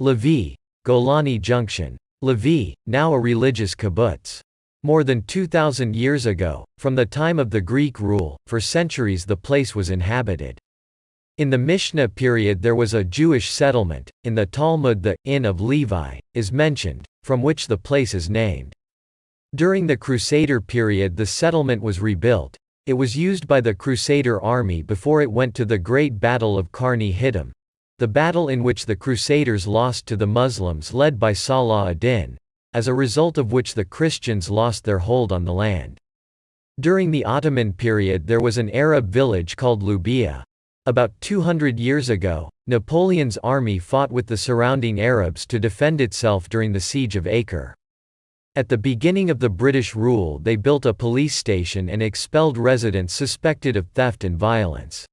Lavie, Golani Junction. Lavie, now a religious kibbutz. More than 2,000 years ago, from the time of the Greek rule, for centuries the place was inhabited. In the Mishnah period there was a Jewish settlement. In the Talmud the Inn of Levi is mentioned, from which the place is named. During the Crusader period the settlement was rebuilt. It was used by the Crusader army before it went to the Great Battle of Qarni Hittim, the battle in which the Crusaders lost to the Muslims led by Salah ad-Din, as a result of which the Christians lost their hold on the land. During the Ottoman period there was an Arab village called Lavie. About 200 years ago, Napoleon's army fought with the surrounding Arabs to defend itself during the siege of Acre. At the beginning of the British rule they built a police station and expelled residents suspected of theft and violence.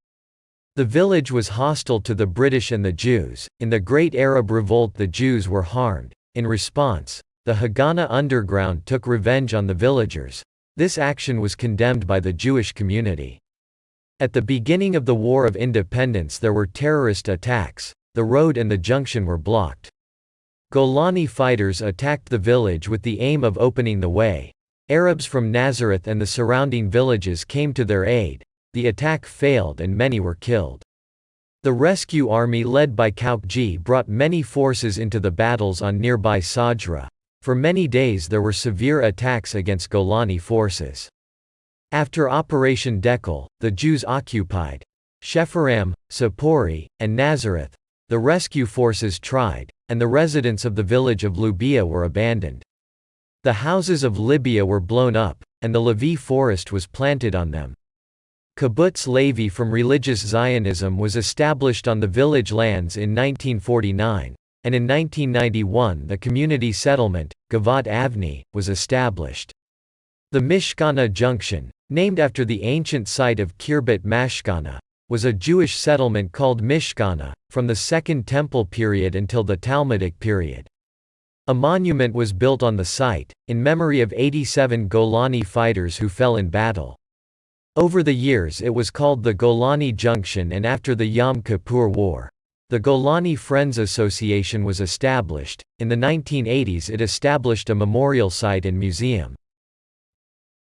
The village was hostile to the British and the Jews. In the Great Arab Revolt the Jews were harmed. In response, the Haganah underground took revenge on the villagers. This action was condemned by the Jewish community. At the beginning of the War of Independence there were terrorist attacks. The road and the junction were blocked. Golani fighters attacked the village with the aim of opening the way. Arabs from Nazareth and the surrounding villages came to their aid. The attack failed and many were killed. The rescue army led by Kaukji brought many forces into the battles on nearby Sajra. For many days there were severe attacks against Golani forces. After Operation Dekel, the Jews occupied Shepharam, Sapori, and Nazareth. The rescue forces tried, and the residents of the village of Lavie were abandoned. The houses of Lavie were blown up, and the Lavie forest was planted on them. Kibbutz Lavie from religious Zionism was established on the village lands in 1949, and in 1991 the community settlement, Gavat Avni, was established. The Mishkana Junction, named after the ancient site of Kirbet Mashkana, was a Jewish settlement called Mishkana, from the Second Temple period until the Talmudic period. A monument was built on the site, in memory of 87 Golani fighters who fell in battle. Over the years it was called the Golani Junction, and after the Yom Kippur War, the Golani Friends Association was established. In the 1980s it established a memorial site and museum.